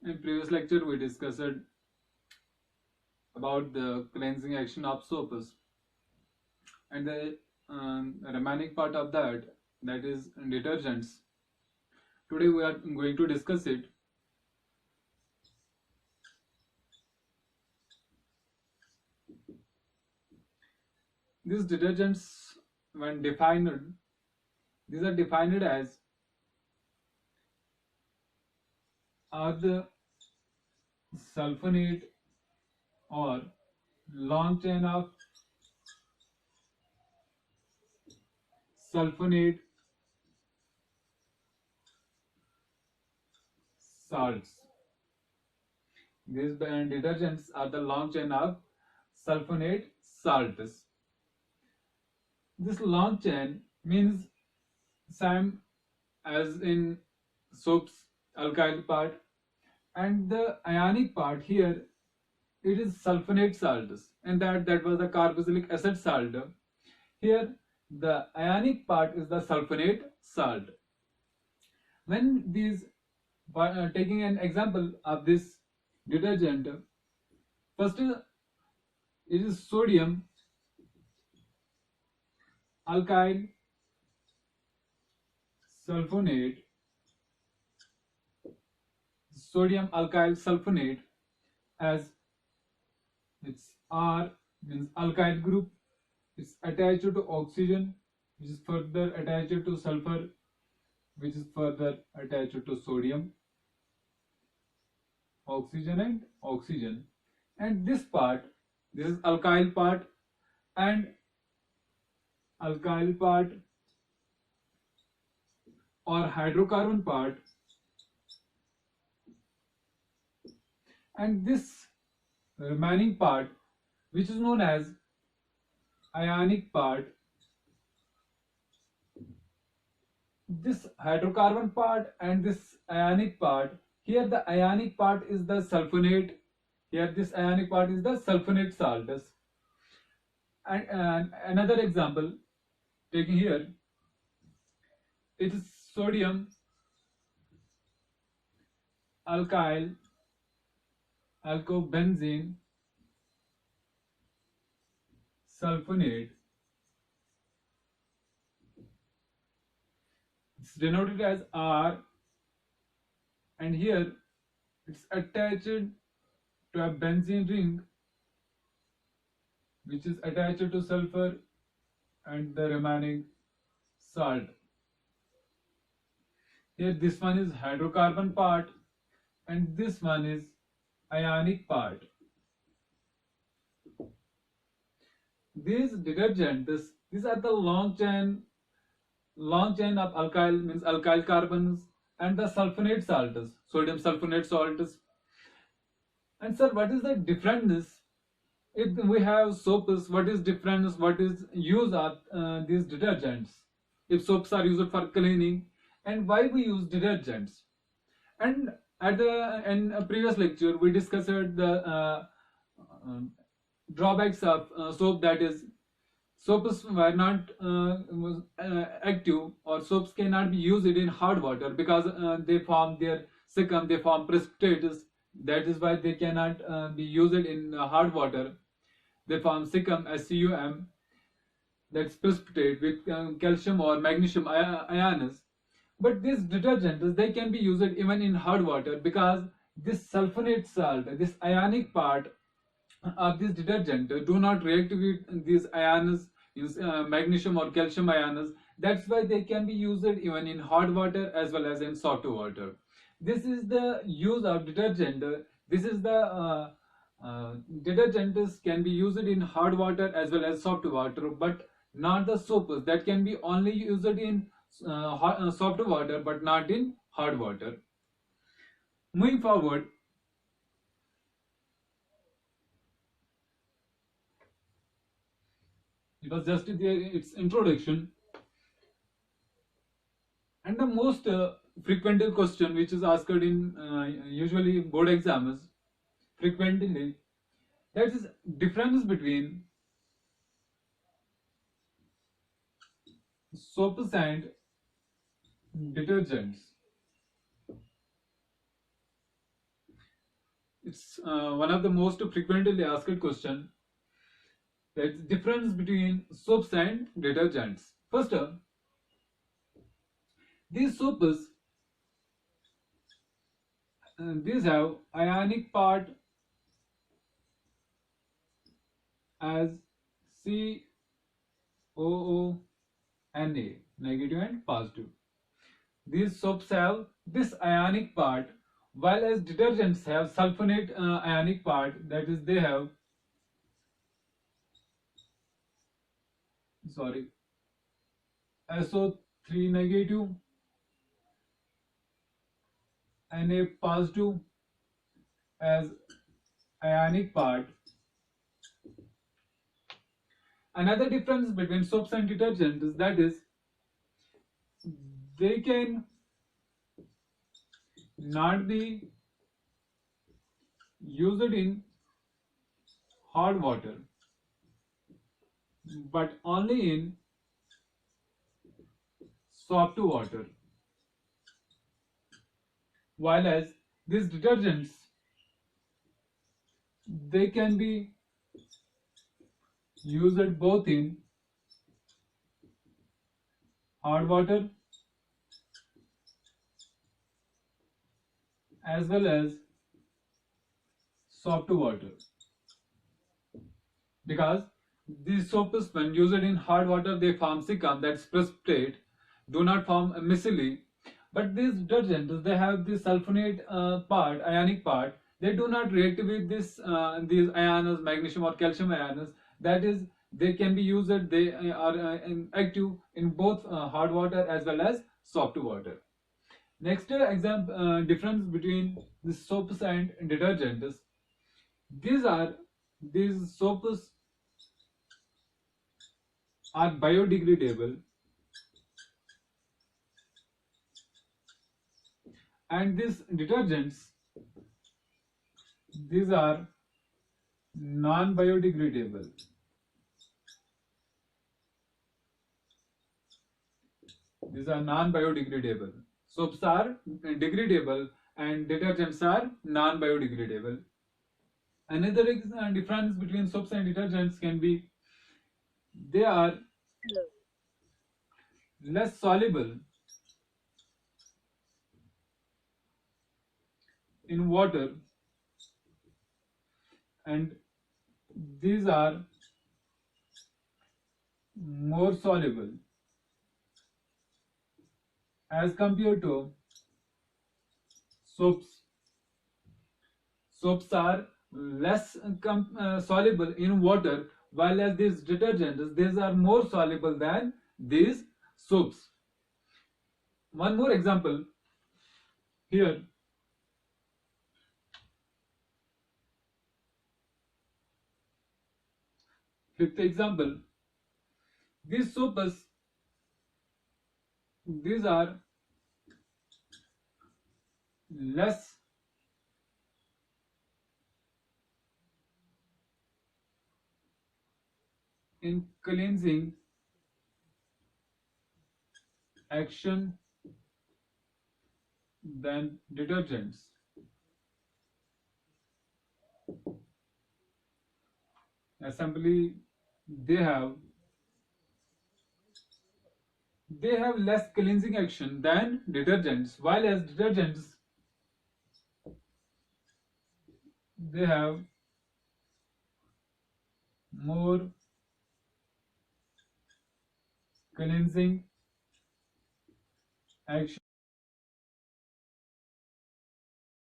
In previous lecture, we discussed about the cleansing action of soaps, and the remaining part of that is detergents. Today we are going to discuss it. These detergents, when defined, these are defined as are the sulfonate or long chain of sulfonate salts. These detergents are the long chain of sulfonate salts. This long chain means same as in soaps alkyl part, and the ionic part here it is sulfonate salts, and that was the carboxylic acid salt. Here the ionic part is the sulfonate salt. When these taking an example of this detergent, first it is sodium alkyl sulfonate, sodium alkyl sulfonate, as its R means alkyl group. It's attached to oxygen, which is further attached to sulfur, which is further attached to sodium, oxygen and oxygen. And this part, this is alkyl part, and alkyl part or hydrocarbon part, and this remaining part, which is known as ionic part. This hydrocarbon part and this ionic part, here the ionic part is the sulfonate, here this ionic part is the sulfonate salts. And another example taking here, it is sodium alkyl alkobenzene sulfonate. It's denoted as R, and here it's attached to a benzene ring which is attached to sulfur and the remaining salt. Here this one is hydrocarbon part and this one is ionic part. These detergents, these are the long chain of alkyl means alkyl carbons and the sulfonate salts, sodium sulfonate salts. And sir, what is the difference if we have soaps? What is difference? What is use of these detergents? If soaps are used for cleaning, and why we use detergents? And at the in a previous lecture, we discussed the uh, drawbacks of soap. That is, soaps were not active, or soaps cannot be used in hard water because they form their secum, they form precipitates. That is why they cannot be used in hard water. They form secum, SCUM, that's precipitate with calcium or magnesium ions. But these detergents, they can be used even in hard water because this sulfonate salt, this ionic part of this detergent do not react with these ions, magnesium or calcium ions. That's why they can be used even in hot water as well as in soft water. This is the use of detergent. This is the detergents can be used in hard water as well as soft water, but not the soaps that can be only used in soft water but not in hard water. Moving forward, it was just its introduction. And the most frequent question which is asked in usually board exams frequently, that is difference between soaps and detergents. It's one of the most frequently asked question. That's difference between soaps and detergents. First, these soaps, these have ionic part as COO Na, negative and positive. These soaps have this ionic part, while as detergents have sulfonate ionic part, that is they have, sorry, SO3 negative, Na positive as ionic part. Another difference between soaps and detergents is that is they can not be used in hot water but only in soft water, while as these detergents they can be used both in hot water as well as soft water, because these soaps when used in hard water they form secum, that's precipitate, do not form micelle. But these detergents they have this sulfonate part, ionic part, they do not react with this these ions, magnesium or calcium ions, that is they can be used, they are active in both hard water as well as soft water. Next example, difference between the soaps and detergents. These are these soaps are biodegradable and these detergents these are non-biodegradable. These are non-biodegradable. Soaps are degradable and detergents are non-biodegradable. Another difference between soaps and detergents can be they are less soluble in water and these are more soluble as compared to soaps. Soaps are less soluble in water, while as these detergents these are more soluble than these soaps. One more example here. Fifth example, these soaps these are less in cleansing action than detergents. Assembly they have less cleansing action than detergents, while as detergents they have more cleansing action.